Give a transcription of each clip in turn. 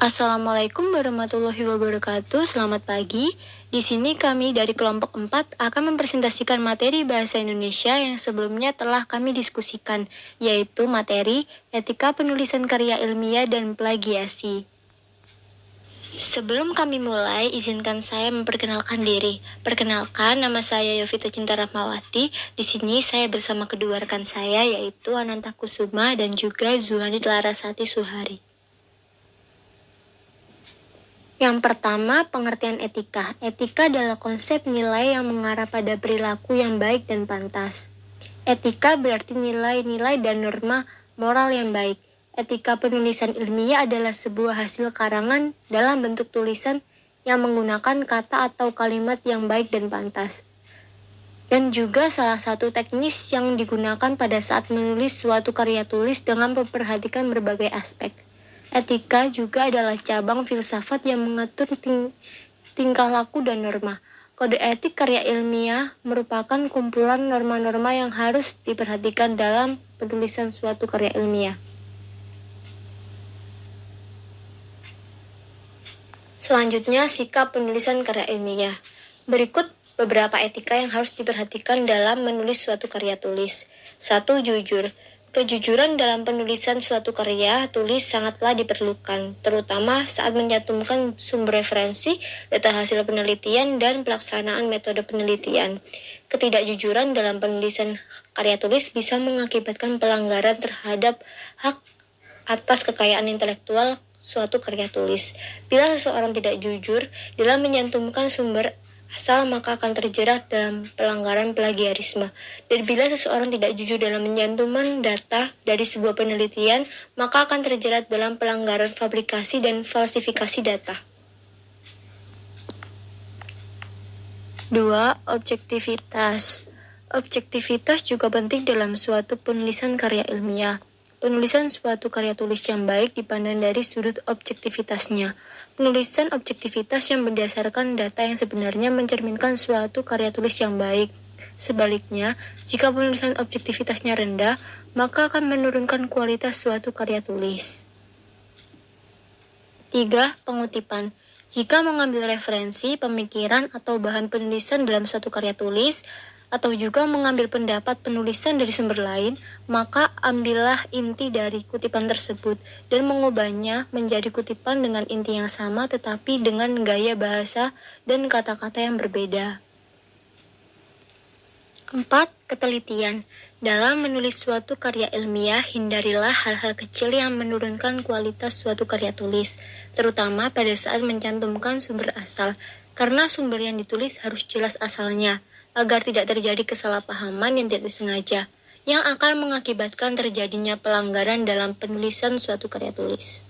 Assalamualaikum warahmatullahi wabarakatuh. Selamat pagi. Di sini kami dari kelompok 4 akan mempresentasikan materi bahasa Indonesia yang sebelumnya telah kami diskusikan, yaitu materi etika penulisan karya ilmiah dan plagiasi. Sebelum kami mulai, izinkan saya memperkenalkan diri. Perkenalkan, nama saya Yovita Cinta Rahmawati. Di sini saya bersama kedua rekan saya, yaitu Ananta Kusuma dan juga Zuhani Larasati Suhari. Yang pertama, pengertian etika. Etika adalah konsep nilai yang mengarah pada perilaku yang baik dan pantas. Etika berarti nilai-nilai dan norma moral yang baik. Etika penulisan ilmiah adalah sebuah hasil karangan dalam bentuk tulisan yang menggunakan kata atau kalimat yang baik dan pantas. Dan juga salah satu teknis yang digunakan pada saat menulis suatu karya tulis dengan memperhatikan berbagai aspek. Etika juga adalah cabang filsafat yang mengatur tingkah laku dan norma. Kode etik karya ilmiah merupakan kumpulan norma-norma yang harus diperhatikan dalam penulisan suatu karya ilmiah. Selanjutnya, sikap penulisan karya ilmiah. Berikut beberapa etika yang harus diperhatikan dalam menulis suatu karya tulis. 1. Jujur. Kejujuran dalam penulisan suatu karya tulis sangatlah diperlukan, terutama saat mencantumkan sumber referensi, data hasil penelitian, dan pelaksanaan metode penelitian. Ketidakjujuran dalam penulisan karya tulis bisa mengakibatkan pelanggaran terhadap hak atas kekayaan intelektual suatu karya tulis. Bila seseorang tidak jujur dalam menyantumkan sumber asal, maka akan terjerat dalam pelanggaran plagiarisme. Dan bila seseorang tidak jujur dalam menyantumkan data dari sebuah penelitian, maka akan terjerat dalam pelanggaran fabrikasi dan falsifikasi data. 2. Objektivitas. Objektivitas juga penting dalam suatu penulisan karya ilmiah. Penulisan suatu karya tulis yang baik dipandang dari sudut objektivitasnya. Penulisan objektivitas yang berdasarkan data yang sebenarnya mencerminkan suatu karya tulis yang baik. Sebaliknya, jika penulisan objektivitasnya rendah, maka akan menurunkan kualitas suatu karya tulis. 3. Pengutipan. Jika mengambil referensi, pemikiran, atau bahan penulisan dalam suatu karya tulis, atau juga mengambil pendapat penulisan dari sumber lain, maka ambillah inti dari kutipan tersebut dan mengubahnya menjadi kutipan dengan inti yang sama tetapi dengan gaya bahasa dan kata-kata yang berbeda. 4. Ketelitian. Dalam menulis suatu karya ilmiah, hindarilah hal-hal kecil yang menurunkan kualitas suatu karya tulis, terutama pada saat mencantumkan sumber asal, karena sumber yang ditulis harus jelas asalnya, agar tidak terjadi kesalahpahaman yang tidak disengaja, yang akan mengakibatkan terjadinya pelanggaran dalam penulisan suatu karya tulis.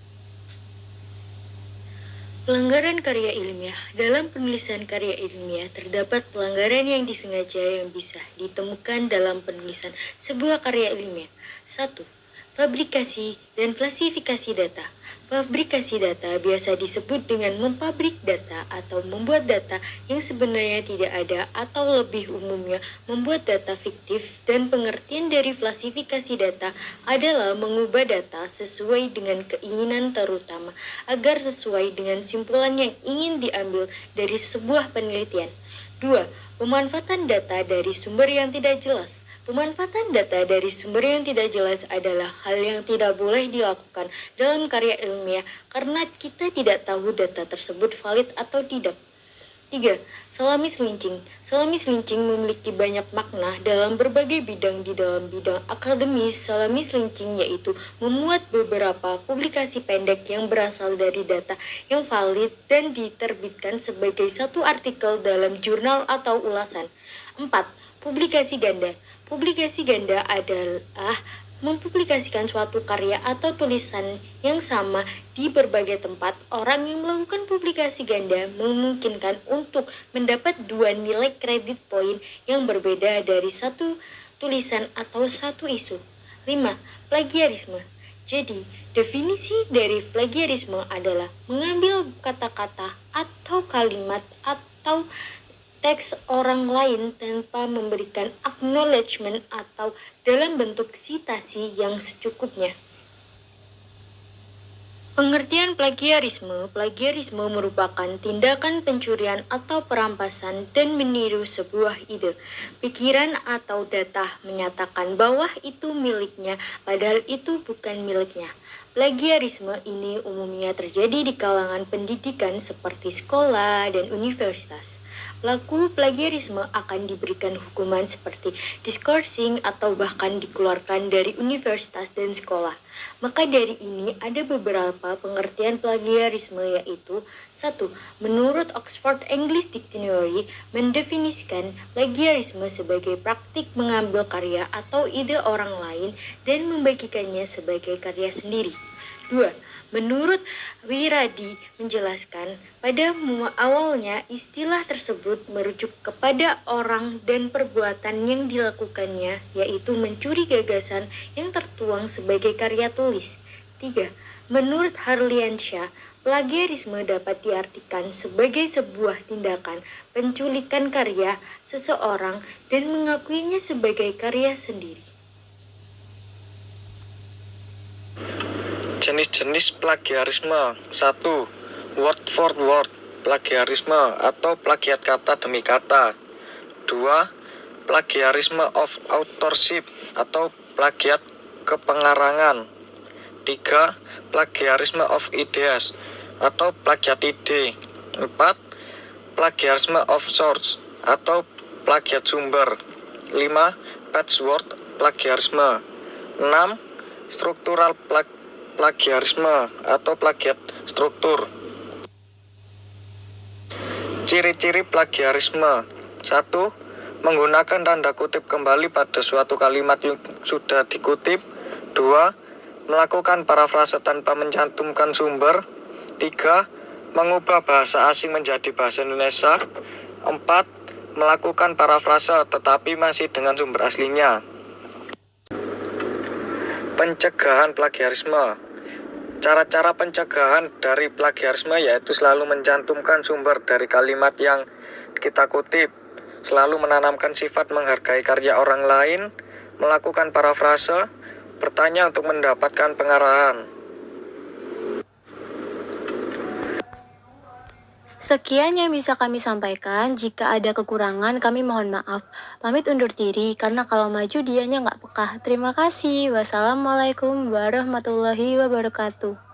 Pelanggaran karya ilmiah. Dalam penulisan karya ilmiah terdapat pelanggaran yang disengaja yang bisa ditemukan dalam penulisan sebuah karya ilmiah. 1. Fabrikasi dan klasifikasi data. Fabrikasi data biasa disebut dengan mempabrik data atau membuat data yang sebenarnya tidak ada, atau lebih umumnya membuat data fiktif, dan pengertian dari klasifikasi data adalah mengubah data sesuai dengan keinginan, terutama agar sesuai dengan simpulan yang ingin diambil dari sebuah penelitian. 2. Pemanfaatan data dari sumber yang tidak jelas. Pemanfaatan data dari sumber yang tidak jelas adalah hal yang tidak boleh dilakukan dalam karya ilmiah karena kita tidak tahu data tersebut valid atau tidak. 3. Salami selincing. Salami selincing memiliki banyak makna dalam berbagai bidang. Di dalam bidang akademis, salami selincing yaitu memuat beberapa publikasi pendek yang berasal dari data yang valid dan diterbitkan sebagai satu artikel dalam jurnal atau ulasan. 4. Publikasi ganda. Publikasi ganda adalah mempublikasikan suatu karya atau tulisan yang sama di berbagai tempat. Orang yang melakukan publikasi ganda memungkinkan untuk mendapat dua nilai kredit poin yang berbeda dari satu tulisan atau satu isu. 5. Plagiarisme. Jadi, definisi dari plagiarisme adalah mengambil kata-kata atau kalimat atau teks orang lain tanpa memberikan acknowledgement atau dalam bentuk sitasi yang secukupnya. Pengertian plagiarisme. Plagiarisme merupakan tindakan pencurian atau perampasan dan meniru sebuah ide, pikiran atau data menyatakan bahwa itu miliknya padahal itu bukan miliknya. Plagiarisme ini umumnya terjadi di kalangan pendidikan seperti sekolah dan universitas. Pelaku plagiarisme akan diberikan hukuman seperti discoursing atau bahkan dikeluarkan dari universitas dan sekolah. Maka dari ini ada beberapa pengertian plagiarisme yaitu satu, menurut Oxford English Dictionary mendefinisikan plagiarisme sebagai praktik mengambil karya atau ide orang lain dan membagikannya sebagai karya sendiri. 2. Menurut Wiradi menjelaskan, pada awalnya istilah tersebut merujuk kepada orang dan perbuatan yang dilakukannya, yaitu mencuri gagasan yang tertuang sebagai karya tulis. 3. Menurut Harliansyah, plagiarisme dapat diartikan sebagai sebuah tindakan penculikan karya seseorang dan mengakuinya sebagai karya sendiri. Jenis-jenis plagiarisme. 1. Word for word plagiarisme atau plagiat kata demi kata. 2. Plagiarisme of authorship atau plagiat kepengarangan. 3. Plagiarisme of ideas atau plagiat ide. 4. Plagiarisme of source atau plagiat sumber. 5. Patchwork plagiarisme. 6. Struktural plagiarisme atau plagiat struktur. Ciri-ciri plagiarisme. 1. Menggunakan tanda kutip kembali pada suatu kalimat yang sudah dikutip. 2. Melakukan parafrase tanpa mencantumkan sumber. 3. Mengubah bahasa asing menjadi bahasa Indonesia. 4. Melakukan parafrase tetapi masih dengan sumber aslinya. Pencegahan plagiarisme. Cara-cara pencegahan dari plagiarisme yaitu selalu mencantumkan sumber dari kalimat yang kita kutip, selalu menanamkan sifat menghargai karya orang lain, melakukan parafrase, bertanya untuk mendapatkan pengarahan. Sekian yang bisa kami sampaikan. Jika ada kekurangan, kami mohon maaf. Pamit undur diri, karena kalau maju dianya nggak peka. Terima kasih. Wassalamualaikum warahmatullahi wabarakatuh.